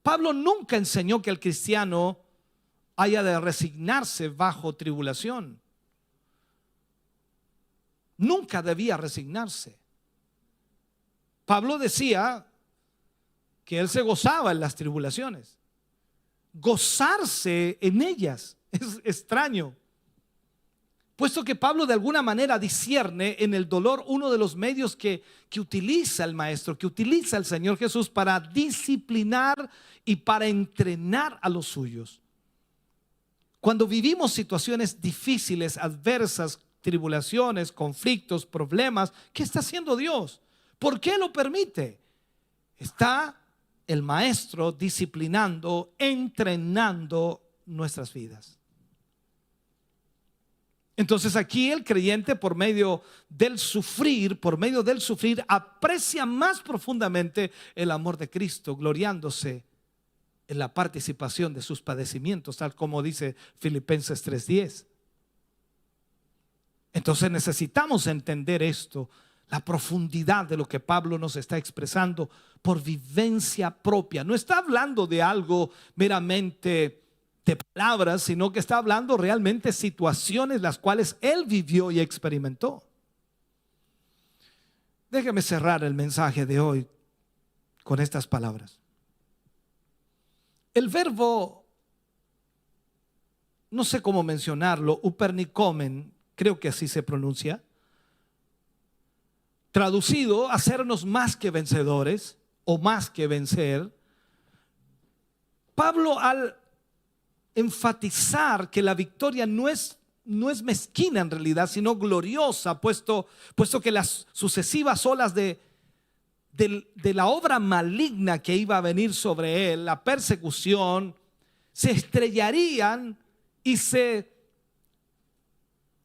Pablo nunca enseñó que el cristiano haya de resignarse bajo tribulación. Nunca debía resignarse. Pablo decía que él se gozaba en las tribulaciones. Gozarse en ellas es extraño, puesto que Pablo de alguna manera discierne en el dolor uno de los medios que utiliza el Maestro, que utiliza el Señor Jesús para disciplinar y para entrenar a los suyos. Cuando vivimos situaciones difíciles, adversas, tribulaciones, conflictos, problemas, ¿qué está haciendo Dios? ¿Por qué lo permite? Está el Maestro disciplinando, entrenando nuestras vidas. Entonces aquí el creyente por medio del sufrir, aprecia más profundamente el amor de Cristo, gloriándose en la participación de sus padecimientos, tal como dice Filipenses 3:10. Entonces necesitamos entender esto, la profundidad de lo que Pablo nos está expresando por vivencia propia. No está hablando de algo meramente de palabras, sino que está hablando realmente de situaciones las cuales él vivió y experimentó. Déjeme cerrar el mensaje de hoy con estas palabras. El verbo, no sé cómo mencionarlo, upernikomen, creo que así se pronuncia, traducido, hacernos más que vencedores o más que vencer. Pablo, al enfatizar que la victoria no es mezquina en realidad, sino gloriosa, puesto que las sucesivas olas de la obra maligna que iba a venir sobre él, la persecución, se estrellarían y se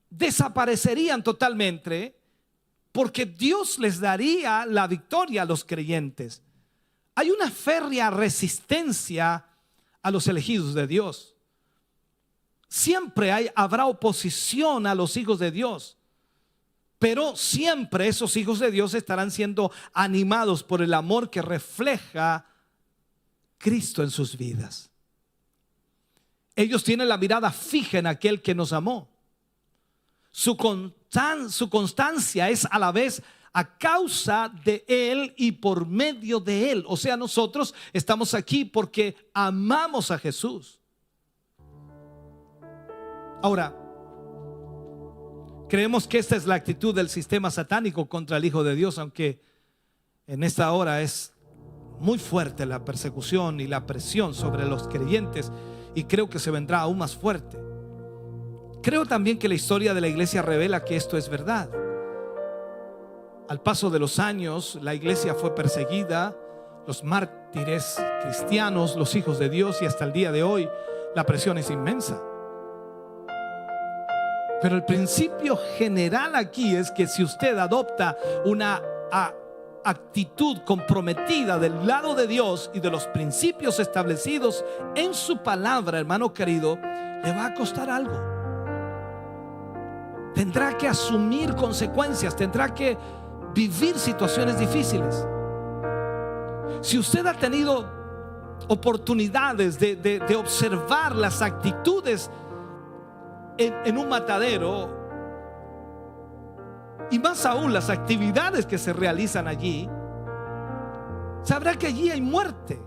desaparecerían totalmente, porque Dios les daría la victoria a los creyentes. Hay una férrea resistencia a los elegidos de Dios. Siempre habrá oposición a los hijos de Dios, pero siempre esos hijos de Dios estarán siendo animados por el amor que refleja Cristo en sus vidas. Ellos tienen la mirada fija en aquel que nos amó. Su constancia es a la vez a causa de Él y por medio de Él. O sea, nosotros estamos aquí porque amamos a Jesús. Ahora, creemos que esta es la actitud del sistema satánico contra el Hijo de Dios, aunque en esta hora es muy fuerte la persecución y la presión sobre los creyentes. y creo que se vendrá aún más fuerte. Creo también que la historia de la iglesia revela que esto es verdad. Al paso de los años, la iglesia fue perseguida, los mártires cristianos, los hijos de Dios, y hasta el día de hoy la presión es inmensa. Pero el principio general aquí es que si usted adopta una actitud comprometida del lado de Dios y de los principios establecidos en su palabra, hermano querido, le va a costar algo. Tendrá que asumir consecuencias, tendrá que vivir situaciones difíciles. Si usted ha tenido oportunidades de observar las actitudes en un matadero, y más aún las actividades que se realizan allí, sabrá que allí hay muerte.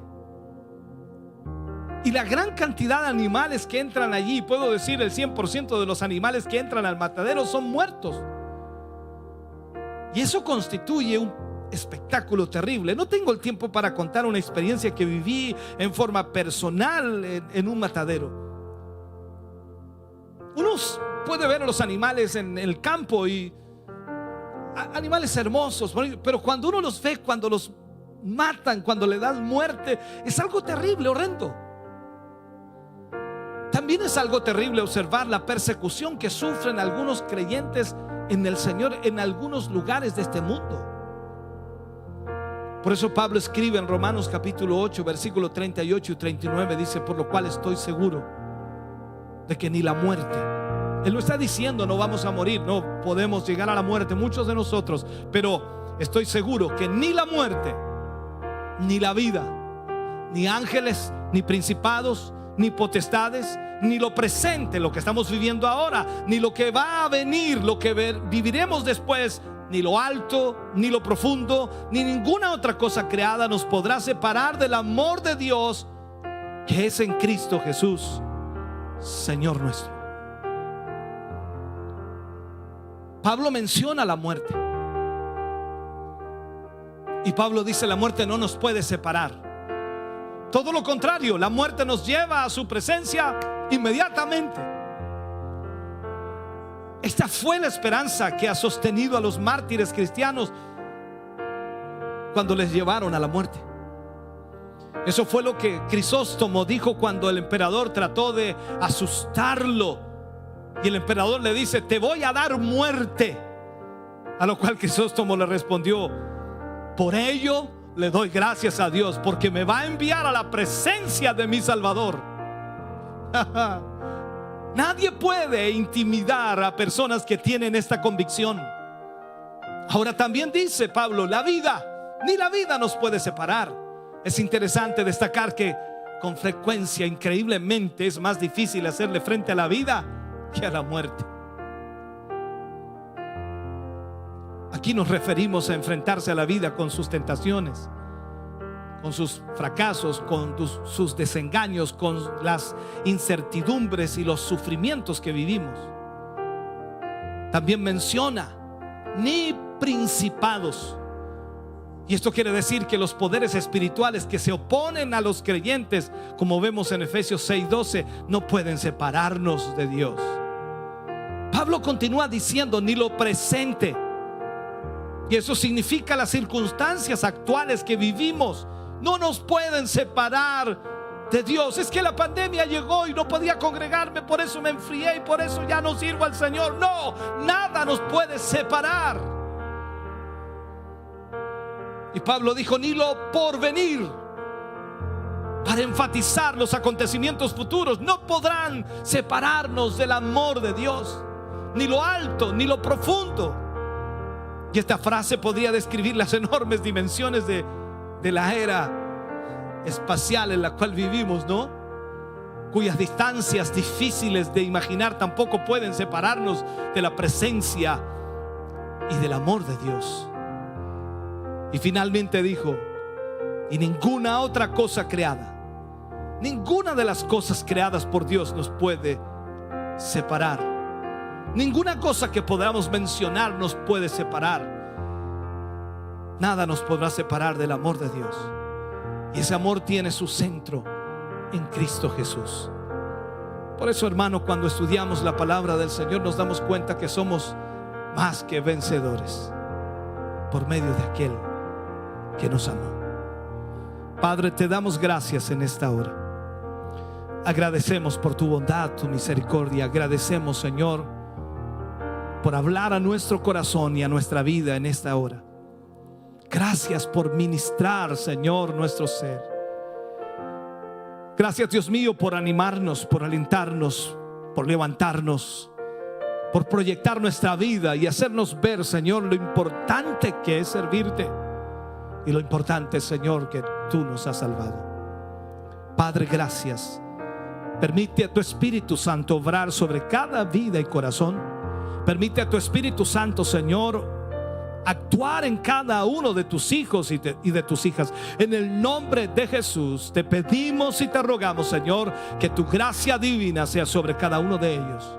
Y la gran cantidad de animales que entran allí, puedo decir el 100% de los animales que entran al matadero son muertos. Y eso constituye un espectáculo terrible. No tengo el tiempo para contar una experiencia que viví en forma personal en un matadero. Uno puede ver a los animales en el campo y animales hermosos, pero cuando uno los ve, cuando los matan, cuando le dan muerte, es algo terrible, horrendo. También es algo terrible observar la persecución que sufren algunos creyentes en el Señor en algunos lugares de este mundo. Por eso Pablo escribe en Romanos capítulo 8 versículo 38 y 39, dice: por lo cual estoy seguro de que ni la muerte, él lo está diciendo, no vamos a morir, no podemos llegar a la muerte, muchos de nosotros, pero estoy seguro que ni la muerte, ni la vida, ni ángeles, ni principados, ni potestades, ni lo presente, lo que estamos viviendo ahora, ni lo que va a venir, lo que viviremos después, ni lo alto, ni lo profundo, ni ninguna otra cosa creada nos podrá separar del amor de Dios que es en Cristo Jesús, Señor nuestro. Pablo menciona la muerte, y Pablo dice: la muerte no nos puede separar. Todo lo contrario, la muerte nos lleva a su presencia inmediatamente. Esta fue la esperanza que ha sostenido a los mártires cristianos cuando les llevaron a la muerte. Eso fue lo que Crisóstomo dijo cuando el emperador trató de asustarlo, y el emperador le dice: te voy a dar muerte. A lo cual Crisóstomo le respondió: por ello le doy gracias a Dios, porque me va a enviar a la presencia de mi Salvador. Nadie puede intimidar a personas que tienen esta convicción. Ahora también dice Pablo: la vida, ni la vida nos puede separar. Es interesante destacar que con frecuencia, increíblemente, es más difícil hacerle frente a la vida que a la muerte. Aquí nos referimos a enfrentarse a la vida con sus tentaciones, con sus fracasos, con sus desengaños, con las incertidumbres y los sufrimientos que vivimos. También menciona: ni principados. Y esto quiere decir que los poderes espirituales que se oponen a los creyentes, como vemos en Efesios 6:12, no pueden separarnos de Dios. Pablo continúa diciendo: ni lo presente. Y eso significa las circunstancias actuales que vivimos no nos pueden separar de Dios. Es que la pandemia llegó y no podía congregarme, por eso me enfrié y por eso ya no sirvo al Señor. No, nada nos puede separar. Y Pablo dijo: ni lo porvenir, para enfatizar los acontecimientos futuros, no podrán separarnos del amor de Dios, ni lo alto, ni lo profundo. Y esta frase podría describir las enormes dimensiones de la era espacial en la cual vivimos, ¿no? Cuyas distancias difíciles de imaginar tampoco pueden separarnos de la presencia y del amor de Dios. Y finalmente dijo: y ninguna otra cosa creada, ninguna de las cosas creadas por Dios nos puede separar. Ninguna cosa que podamos mencionar nos puede separar. Nada nos podrá separar del amor de Dios. Y ese amor tiene su centro en Cristo Jesús. Por eso, hermano, cuando estudiamos la palabra del Señor nos damos cuenta que somos más que vencedores por medio de aquel que nos amó. Padre, te damos gracias en esta hora. Agradecemos por tu bondad, tu misericordia. Agradecemos, Señor, por hablar a nuestro corazón y a nuestra vida en esta hora. Gracias por ministrar, Señor, nuestro ser. Gracias, Dios mío, por animarnos, por alentarnos, por levantarnos, por proyectar nuestra vida y hacernos ver, Señor, lo importante que es servirte y lo importante, Señor, que tú nos has salvado. Padre, gracias. Permite a tu Espíritu Santo obrar sobre cada vida y corazón. Permite a tu Espíritu Santo, Señor, actuar en cada uno de tus hijos y de tus hijas. En el nombre de Jesús te pedimos y te rogamos, Señor, que tu gracia divina sea sobre cada uno de ellos.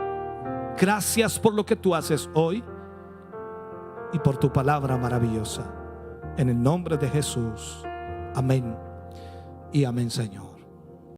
Gracias por lo que tú haces hoy y por tu palabra maravillosa. En el nombre de Jesús. Amén y amén, Señor.